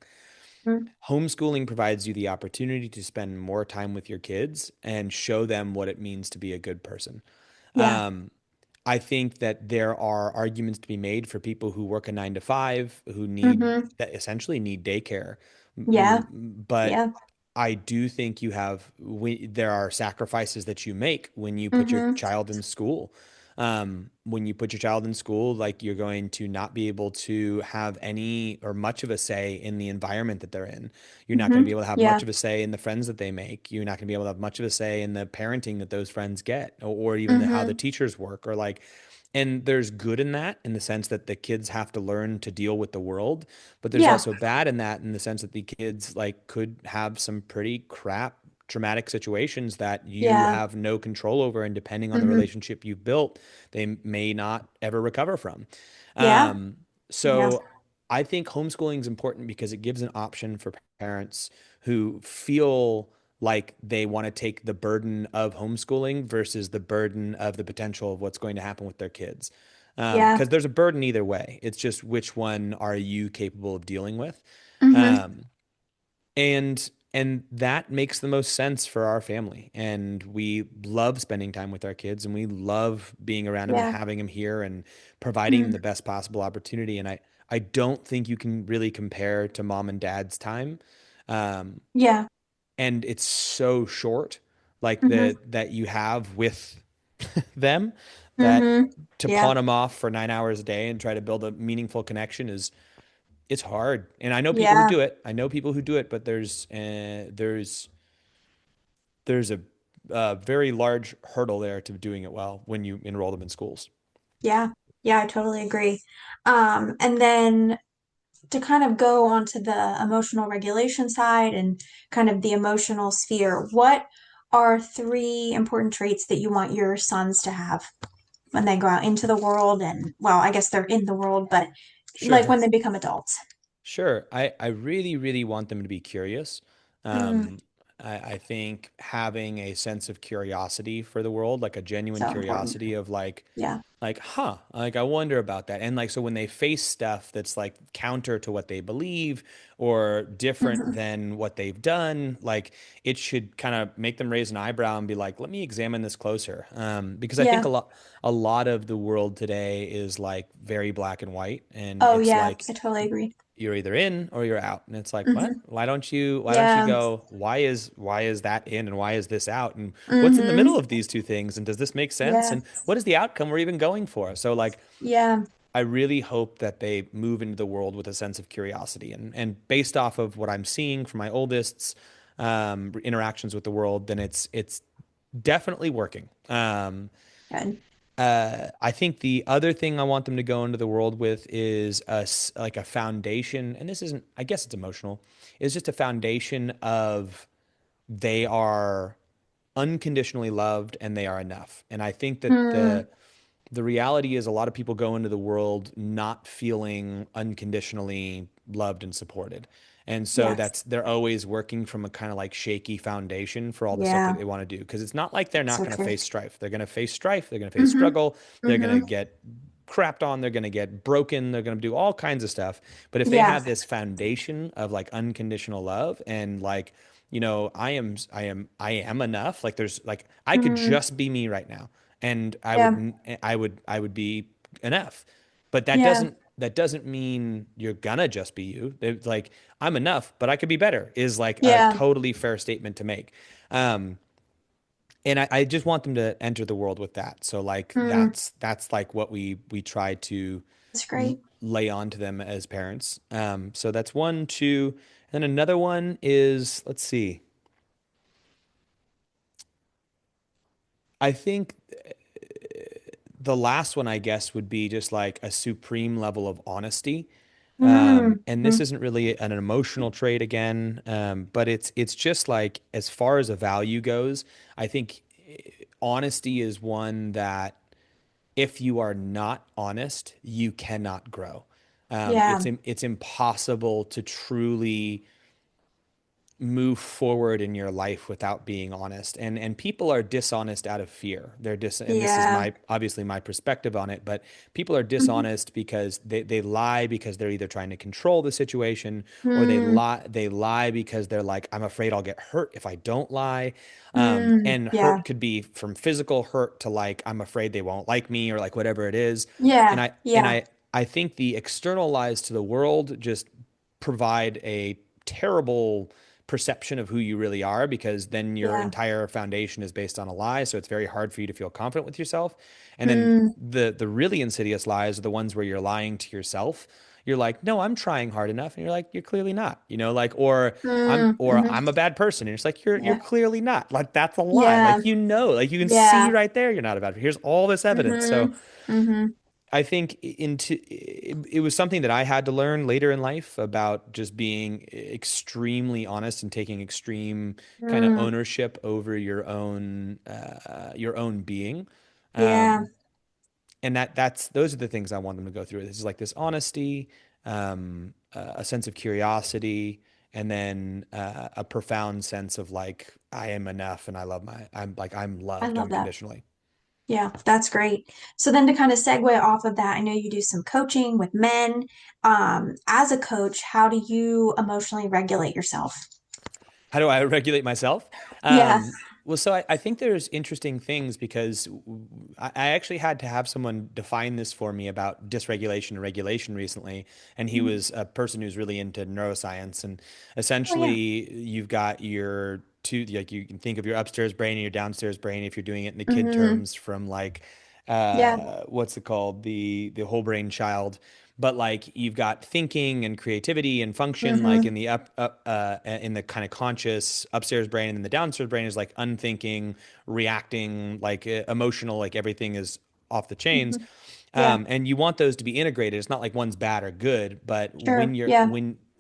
mm, Homeschooling provides you the opportunity to spend more time with your kids and show them what it means to be a good person. yeah. Um, I think that there are arguments to be made for people who work a 9 to 5 who need Mm-hmm. that essentially need daycare. Yeah. But Yeah. I do think there are sacrifices that you make when you put your Mm-hmm. child in school. When you put your child in school, like you're going to not be able to have any or much of a say in the environment that they're in. You're not going to Mm-hmm. be able to have Yeah. much of a say in the friends that they make. You're not going to be able to have much of a say in the parenting that those friends get, or even how the Mm-hmm. teachers work, or like, and there's good in that in the sense that the kids have to learn to deal with the world, but there's Yeah. also bad in that in the sense that the kids like could have some pretty crap traumatic situations that you Yeah. have no control over, and depending on the Mm-hmm. relationship you've built, they may not ever recover from. Yeah. um, Yeah. so I think homeschooling is important because it gives an option for parents who feel like they want to take the burden of homeschooling versus the burden of the potential of what's going to happen with their kids. Yeah. Because there's a burden either way. It's just which one are you capable of dealing with? Mm-hmm. Um, and that makes the most sense for our family. And we love spending time with our kids, and we love being around them and Yeah. having them here and providing them Mm. the best possible opportunity. And I don't think you can really compare to mom and dad's time. Um, Yeah. and it's so short, like Mm-hmm. that you have with them, that Mm-hmm. to Yeah. pawn them off for 9 hours a day and try to build a meaningful connection is it's hard. And I know people who Yeah. do it. I know people who do it, but there's a very large hurdle there to doing it well when you enroll them in schools. Yeah. Yeah, I totally agree. And then to kind of go onto the emotional regulation side and kind of the emotional sphere, what are three important traits that you want your sons to have when they go out into the world? And, well, I guess they're in the world, but like Sure. when they become adults. Sure. I really, really want them to be curious. Mm, I think having a sense of curiosity for the world, like a genuine so important. curiosity of like, Yeah. like, huh, like I wonder about that. And like, so when they face stuff that's like counter to what they believe or different Hmm. than what they've done, like it should kind of make them raise an eyebrow and be like, let me examine this closer. Because I think Yeah. a lot of the world today is like very black and white. And Oh it's yeah, like, I totally agree. you're either in or you're out. And it's like, what? Hmm. Why don't you Yeah. go, why is that in and why is this out? And what's in the Hmm. middle of these two things? And does this make sense? Yeah. And what is the outcome we're even going for? So like Yeah. I really hope that they move into the world with a sense of curiosity. And based off of what I'm seeing from my oldest's interactions with the world, then it's definitely working. Good. I think the other thing I want them to go into the world with is like a foundation, and this isn't, I guess it's emotional, is just a foundation of they are unconditionally loved and they are enough. And I think that Mm. the reality is a lot of people go into the world not feeling unconditionally loved and supported. And so Yes. that's they're always working from a kind of like shaky foundation for all the stuff that Yeah. they want to do. Because it's not like they're not So going to true. face strife. They're going to face strife. They're going to face Hmm. struggle. They're going Hmm. to get crapped on. They're going to get broken. They're going to do all kinds of stuff. But if they Yeah. have this foundation of like unconditional love and like, I am enough. Like there's like I could Mm. just be me right now and Yeah. I would be enough. But Yeah. that doesn't mean you're gonna just be you. It's like I'm enough, but I could be better is like a Yeah. totally fair statement to make. Um, and I just want them to enter the world with that. So like Mm. that's like what we try to That's great. lay on to them as parents. So that's one, two, and then another one is let's see. I think the last one, I guess, would be just like a supreme level of honesty. Mm. And this Mm. isn't really an emotional trait again, but it's just like as far as a value goes, I think honesty is one that if you are not honest, you cannot grow. Yeah. It's impossible to truly move forward in your life without being honest. And people are dishonest out of fear. And this is Yeah. my obviously my perspective on it, but people are Hmm. dishonest because they lie because they're either trying to control the situation or Mm. they lie because they're like, I'm afraid I'll get hurt if I don't lie. Mm. And Yeah. hurt could be from physical hurt to like I'm afraid they won't like me or like whatever it is. And Yeah. I and Yeah. I I think the external lies to the world just provide a terrible perception of who you really are because then your Yeah. entire foundation is based on a lie, so it's very hard for you to feel confident with yourself. And then Mm. the really insidious lies are the ones where you're lying to yourself. You're like, no, I'm trying hard enough, and you're like, you're clearly not, like, Mm. Hmm. I'm a bad person, and it's like you're Yeah. clearly not. Like that's a lie. Yeah. Like like you can see Yeah. right there you're not a bad person. Here's all this evidence. So Hmm. Hmm. I think it was something that I had to learn later in life about just being extremely honest and taking extreme kind of Mm. ownership over your own being. Yeah. Um, and that's those are the things I want them to go through. This is like this honesty, a sense of curiosity, and then a profound sense of like I am enough and I'm I loved love that. unconditionally. Yeah, that's great. So then to kind of segue off of that, I know you do some coaching with men. As a coach, how do you emotionally regulate yourself? How do I regulate myself? Yeah. Well, so I think there's interesting things because I actually had to have someone define this for me about dysregulation and regulation recently. And he Mhm. was a person who's really into neuroscience. And Oh yeah. essentially, you've got your two, like you can think of your upstairs brain and your downstairs brain if you're doing it in the kid Hmm. terms from like, Yeah. what's it called? The whole brain child, but like you've got thinking and creativity and function like Hmm. in the in the kind of conscious upstairs brain, and then the downstairs brain is like unthinking, reacting, like emotional, like everything is off the chains. Hmm. Yeah. And you want those to be integrated. It's not like one's bad or good, but Sure. Yeah.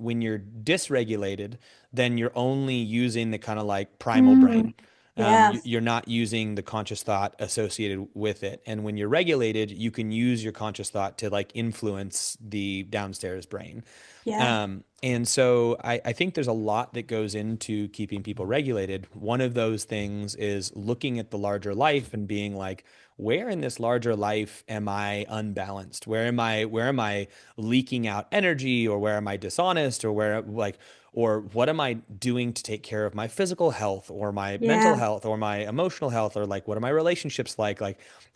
when you're dysregulated, then you're only using the kind of like primal Mm. brain. Yeah. You're not using the conscious thought associated with it. And when you're regulated, you can use your conscious thought to like influence the downstairs brain. Yeah. And so I think there's a lot that goes into keeping people regulated. One of those things is looking at the larger life and being like, where in this larger life am I unbalanced? Where am I leaking out energy, or where am I dishonest, or where like or what am I doing to take care of my physical health or my mental Yeah. health or my emotional health, or like what are my relationships like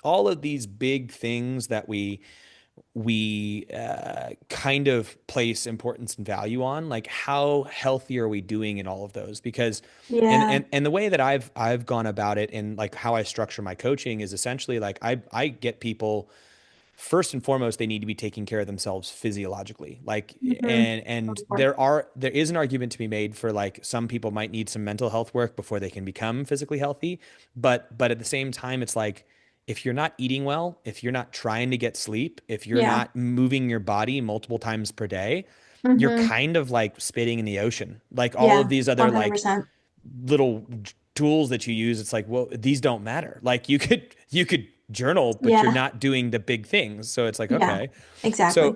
all of these big things that we kind of place importance and value on, like how healthy are we doing in all of those? Because and Yeah. and and the way that I've gone about it, and like how I structure my coaching, is essentially like I get people, first and foremost, they need to be taking care of themselves physiologically. Like, Mm-hmm. and there is an argument to be made for like some people might need some mental health work before they can become physically healthy. But at the same time, it's like if you're not eating well, if you're not trying to get sleep, if you're Yeah. not moving your body multiple times per day, you're Mm-hmm. kind of like spitting in the ocean. Like all of Yeah. these other like 100%. little tools that you use, it's like, well, these don't matter. Like you could journal, but you're Yeah. not doing the big things. So it's like, Yeah. okay. Exactly.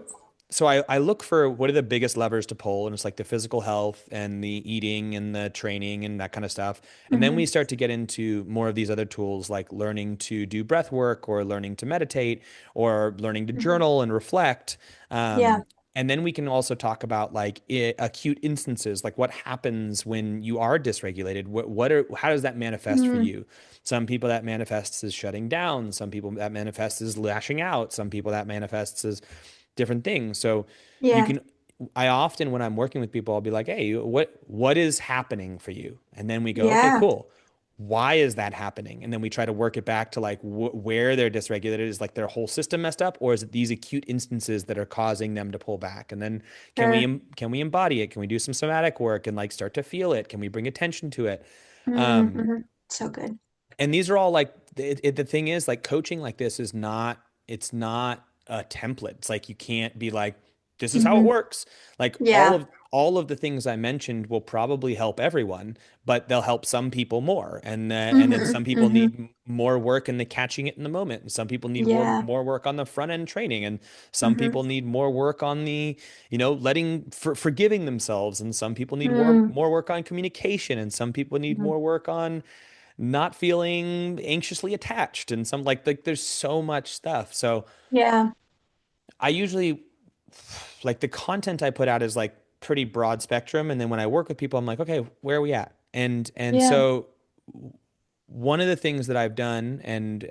So I look for what are the biggest levers to pull, and it's like the physical health and the eating and the training and that kind of stuff. And then we Mm-hmm. start to get into more of these other tools, like learning to do breath work, or learning to meditate, or learning to Mm-hmm. journal and reflect. Yeah. And then we can also talk about like acute instances, like what happens when you are dysregulated. How does that manifest for Mm-hmm. you? Some people that manifests as shutting down. Some people that manifests as lashing out. Some people that manifests as different things. So you Yeah. can, I often, when I'm working with people, I'll be like, hey, what is happening for you? And then we go, okay, Yeah. cool. Why is that happening? And then we try to work it back to like where they're dysregulated. Is like their whole system messed up, or is it these acute instances that are causing them to pull back? And then Sure. can we embody it? Can we do some somatic work and like start to feel it? Can we bring attention to it? Mm-hmm. So good. And these are all like the thing is like coaching like this is not, it's not a template. It's like you can't be like, this is how it Mm-hmm. works. Like Yeah. all of the things I mentioned will probably help everyone, but they'll help some people more. And then Mm-hmm. some people Mm-hmm. need more work in the catching it in the moment. And some people need Yeah. more work on the front end training. And some Mm-hmm. people need more work on the, forgiving themselves. And some people need Mm-hmm. more work on communication. And some people need more work on not feeling anxiously attached, and some like there's so much stuff. So Yeah. I usually like the content I put out is like pretty broad spectrum, and then when I work with people I'm like, okay, where are we at? And Yeah. so one of the things that I've done, and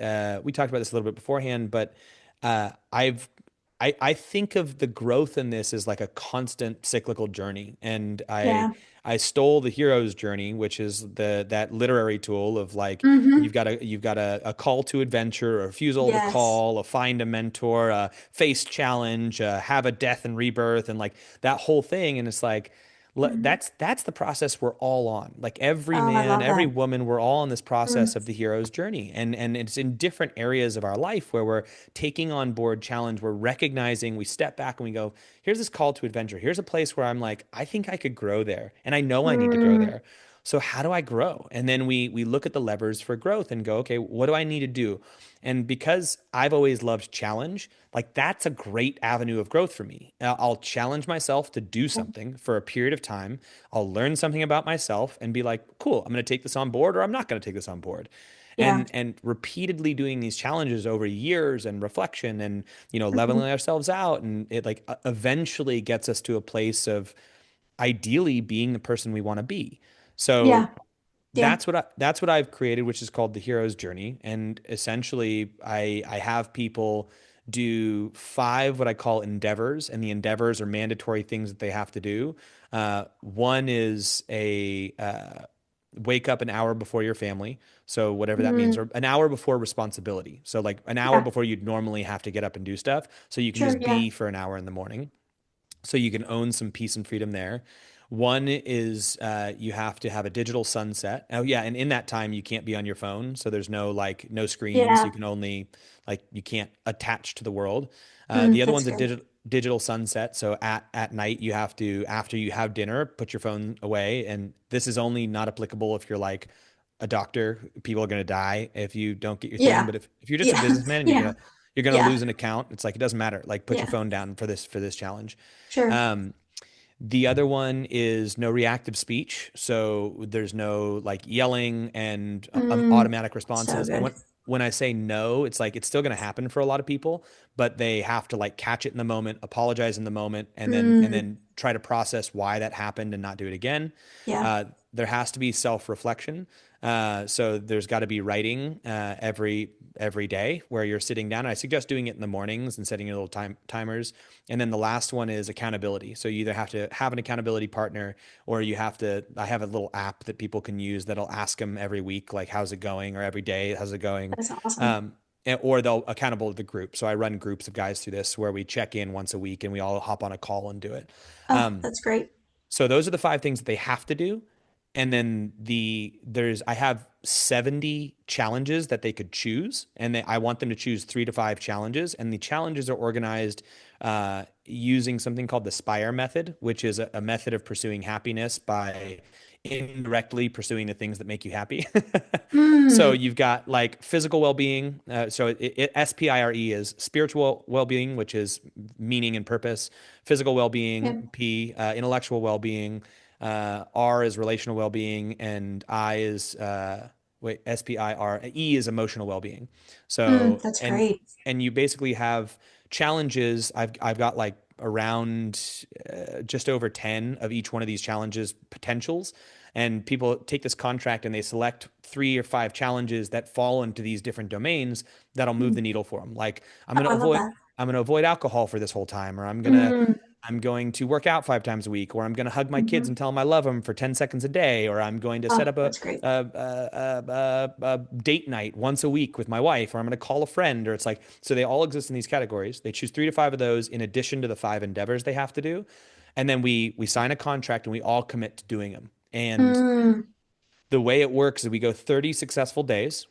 we talked about this a little bit beforehand, but I've I think of the growth in this as like a constant cyclical journey. And Yeah. I stole the hero's journey, which is that literary tool of like Mm-hmm. you've got a call to adventure, a refusal to Yes. call, a find a mentor, a face challenge, have a death and rebirth, and like that whole thing. And it's like Mm-hmm. that's the process we're all on. Like every Oh, I man, love every that. woman, we're all on this process Mm. of the hero's journey. And it's in different areas of our life where we're taking on board challenge. We're recognizing, we step back and we go, here's this call to adventure. Here's a place where I'm like, I think I could grow there. And I know I need to grow Mm. there. So how do I grow? And then we look at the levers for growth and go, okay, what do I need to do? And because I've always loved challenge, like that's a great avenue of growth for me. I'll challenge myself to do something for a period of time. I'll learn something about myself and be like, cool, I'm going to take this on board, or I'm not going to take this on board. Yeah. And repeatedly doing these challenges over years and reflection and, Mm-hmm. leveling ourselves out. And it like eventually gets us to a place of ideally being the person we want to be. So Yeah. Yeah. that's what I've created, which is called the hero's journey. And essentially, I have people do 5 what I call endeavors, and the endeavors are mandatory things that they have to do. One is a wake up an hour before your family, so whatever that means, Mm. or an hour before responsibility. So like an hour Yeah. before you'd normally have to get up and do stuff, so you can Sure. just Yeah. be for an hour in the morning, so you can own some peace and freedom there. One is you have to have a digital sunset. Oh yeah, and in that time you can't be on your phone, so there's no screens. Yeah. You can only like you can't attach to the world. The Mm. other That's one's a good. digital sunset. So at night you have to, after you have dinner, put your phone away. And this is only not applicable if you're like a doctor, people are going to die if you don't get your thing. Yeah. But if you're just a Yeah. businessman and Yeah. you're gonna Yeah. lose an account, it's like it doesn't matter. Like put your Yeah. phone down for this challenge. Sure. Um, the other one is no reactive speech. So there's no like yelling and Mm, automatic so responses. And good. when I say no, it's like it's still going to happen for a lot of people, but they have to like catch it in the moment, apologize in the moment, and Mm, then try to process why that happened and not do it again. yeah. There has to be self-reflection. So there's got to be writing every day where you're sitting down. I suggest doing it in the mornings and setting your little timers. And then the last one is accountability. So you either have to have an accountability partner or you have to, I have a little app that people can use that'll ask them every week, like, how's it going? Or every day, how's it going? That's awesome. Um, or they'll accountable to the group. So I run groups of guys through this where we check in once a week and we all hop on a call and do it. Oh, Um, that's great. so those are the five things that they have to do. And then I have 70 challenges that they could choose, and I want them to choose 3 to 5 challenges. And the challenges are organized using something called the SPIRE method, which is a method of pursuing happiness by indirectly pursuing the things that make you happy. So Mm, you've got like physical well-being. So SPIRE is spiritual well-being, which is meaning and purpose. Physical yeah. well-being, P, intellectual well-being. R is relational well-being, and I is SPIRE. E is emotional well-being. Mm, So that's great. and you basically have challenges. I've got like around just over 10 of each one of these challenges potentials, and people take this contract and they select 3 or 5 challenges that fall into these different domains that'll move Mm. the needle for them. Like Oh, I love that. I'm going to avoid alcohol for this whole time, or Mm, I'm going to work out 5 times a week, or I'm going to hug my kids hmm. and tell them I love them for 10 seconds a day, or I'm going to set Oh, up that's great. a date night once a week with my wife, or I'm going to call a friend, or it's like, so they all exist in these categories. They choose 3 to 5 of those in addition to the 5 endeavors they have to do. And then we sign a contract and we all commit to doing them. And Mm, the way it works is we go 30 successful days.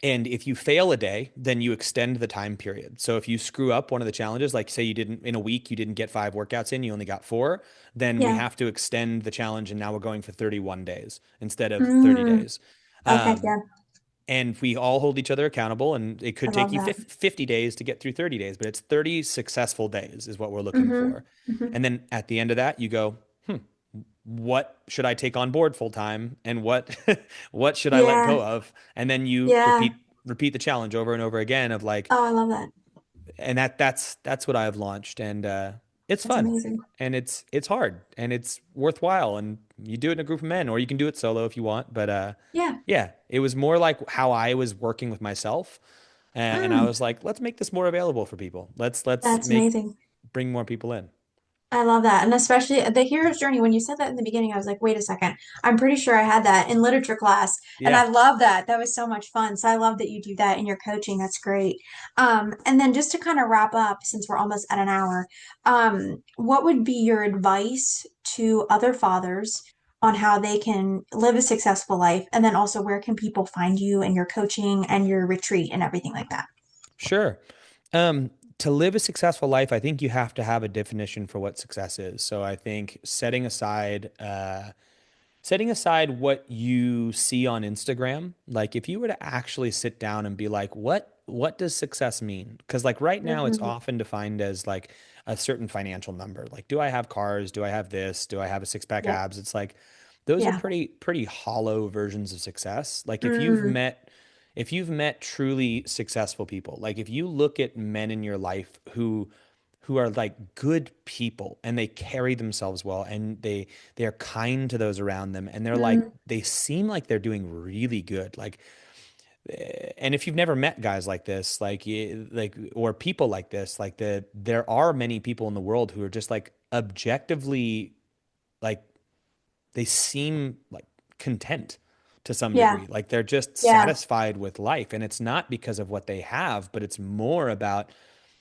And if you fail a day, then you extend the time period. So if you screw up one of the challenges, like say you didn't in a week, you didn't get 5 workouts in, you only got 4, then we yeah. have to extend the challenge. And now we're going for 31 days instead of 30 Mm, days. okay, Um, yeah. and we all hold each other accountable. And it I could take love you that. 50 days to get through 30 days, but it's 30 successful days is what we're looking Mm-hmm. for. Hmm. And then at the end of that, you go, what should I take on board full time and what what should I let Yeah. go of? And then you Yeah. repeat the challenge over and over again of like, Oh, I love that. and that's what I've launched. And it's That's fun amazing. and it's hard and it's worthwhile, and you do it in a group of men or you can do it solo if you want. But Yeah. yeah, it was more like how I was working with myself. And I Mm, was like, let's make this more available for people. Let's that's make amazing. bring more people in. I love that. And especially the hero's journey, when you said that in the beginning, I was like, wait a second. I'm pretty sure I had that in literature class. And I Yeah, love that. That was so much fun. So I love that you do that in your coaching. That's great. And then just to kind of wrap up, since we're almost at an hour, what would be your advice to other fathers on how they can live a successful life? And then also, where can people find you and your coaching and your retreat and everything like that? sure. Um, to live a successful life, I think you have to have a definition for what success is. So I think setting aside what you see on Instagram, like if you were to actually sit down and be like, what does success mean? Because like right now, it's Hmm. often defined as like a certain financial number. Like, do I have cars? Do I have this? Do I have a six pack Yep. abs? It's like those are Yeah. pretty hollow versions of success. Like Mm, if you've met truly successful people, like if you look at men in your life who are like good people and they carry themselves well and they are kind to those around them and they're like mm, they seem like they're doing really good, like and if you've never met guys like this, like or people like this, like there are many people in the world who are just like objectively, like they seem like content to some yeah. degree. Like they're just Yeah. satisfied with life. And it's not because of what they have, but it's more about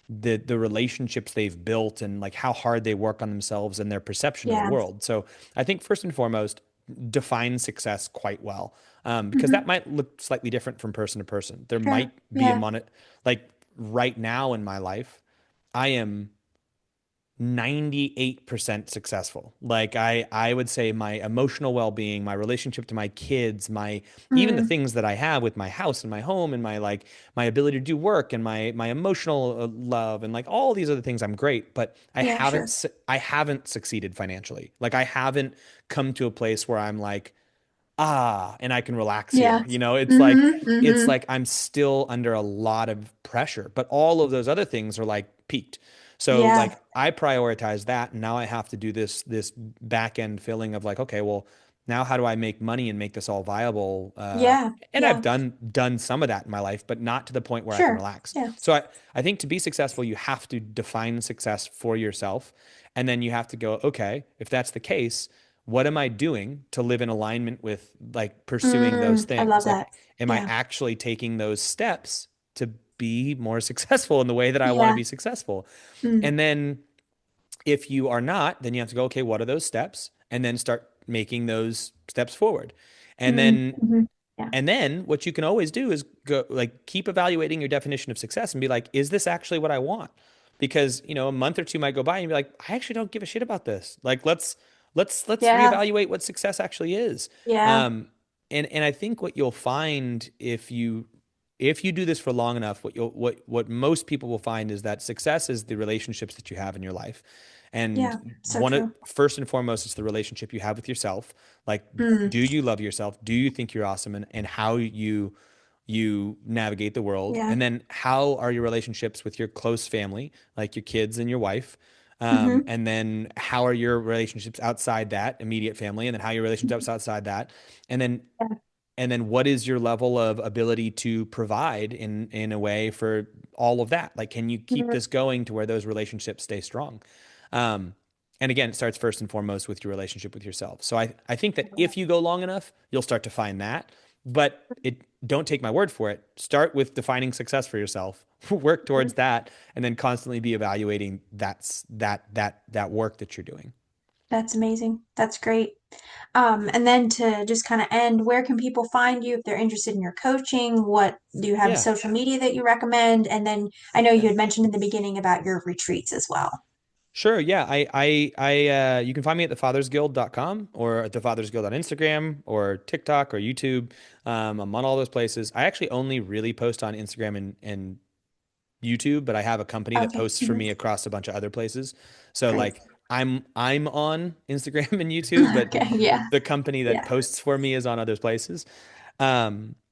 the relationships they've built and like how hard they work on themselves and their perception of the Yeah. world. So I think first and foremost, define success quite well, because that Hmm. might look slightly different from person to person. There Sure. might be Yeah. like right now in my life, I am 98% successful. Like I would say my emotional well-being, my relationship to my kids, my even the Mm, things that I have with my house and my home and my like my ability to do work and my emotional love and like all these other things I'm great, but yeah, sure. I haven't succeeded financially. Like I haven't come to a place where I'm like ah, and I can relax Yeah. here. You know, Mm-hmm. it's Mm-hmm. like I'm still under a lot of pressure, but all of those other things are like peaked. So Yeah. like I prioritize that, and now I have to do this back end filling of like, okay, well, now how do I make money and make this all viable? Yeah. And I've Yeah. done some of that in my life, but not to the point where I can Sure. relax. Yeah. So I think to be successful, you have to define success for yourself, and then you have to go, okay, if that's the case, what am I doing to live in alignment with like pursuing those I love things? Like, that. am I Yeah. actually taking those steps to be more successful in the way that I want to Yeah. be successful? Mm, And then if you are not, then you have to go, okay, what are those steps? And then start making those steps forward. And mm, then hmm. Yeah. what you can always do is go like keep evaluating your definition of success and be like, is this actually what I want? Because, you know, a month or two might go by and be like, I actually don't give a shit about this. Like let's Yeah. reevaluate what success actually is. Yeah. Um and I think what you'll find if you do this for long enough, what most people will find is that success is the relationships that you have in your life. Yeah. And So true. first and foremost, it's the relationship you have with yourself. Like, Mm, do you love yourself? Do you think you're awesome? And how you navigate the world? yeah. And then how are your relationships with your close family, like your kids and your wife? Hmm. And then how are your relationships outside that immediate family? And then how are your relationships outside that? And then Yeah. what is your level of ability to provide in a way for all of that? Like, can you keep Mm, this going to where those relationships stay strong? Um, and again, it starts first and foremost with your relationship with yourself. So I think that if you go long enough, you'll start to find that. But it don't take my word for it. Start with defining success for yourself. Work towards that, and then constantly be evaluating that work that you're doing. that's amazing. That's great. And then to just kind of end, where can people find you if they're interested in your coaching? What do you have Yeah. social media that you recommend? And then I know you Yeah. had mentioned in the beginning about your retreats as well. Sure. Yeah. You can find me at thefathersguild.com or at the Fathers Guild on Instagram or TikTok or YouTube. I'm on all those places. I actually only really post on Instagram and YouTube, but I have a company that Okay. posts for Hmm. me across a bunch of other places. So Great. like I'm on Instagram and YouTube, but Okay. Yeah. the company that Yeah. posts for me is on other places.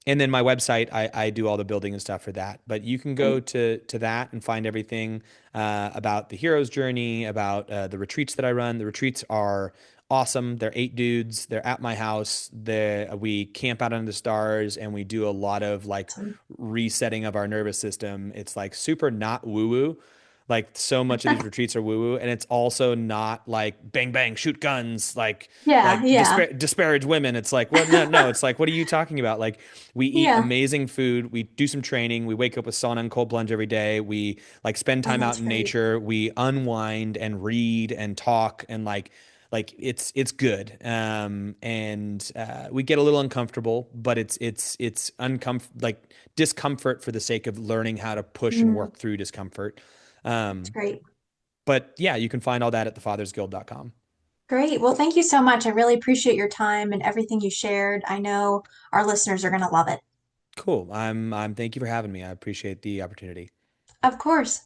And then my website, I do all the building and stuff for that. But you can go Great. to that and find everything about the hero's journey, about the retreats that I run. The retreats are awesome. They're 8 dudes. They're at my house. We camp out under the stars and we do a lot of like Awesome. resetting of our nervous system. It's like super not woo woo. Like so much of these retreats are woo woo, and it's also not like bang bang shoot guns Yeah. Yeah. disparage women. It's like what no, it's like what are you talking about? Like we eat Yeah. amazing food, we do some training, we wake up with sauna and cold plunge every day, we like spend Oh, time out that's in great. nature, we unwind and read and talk and like it's good and we get a little uncomfortable but it's like discomfort for the sake of learning how to push and Mm, work through discomfort that's um, great. but yeah, you can find all that at thefathersguild.com. Great. Well, thank you so much. I really appreciate your time and everything you shared. I know our listeners are going to love it. Cool. I'm thank you for having me. I appreciate the opportunity. Of course.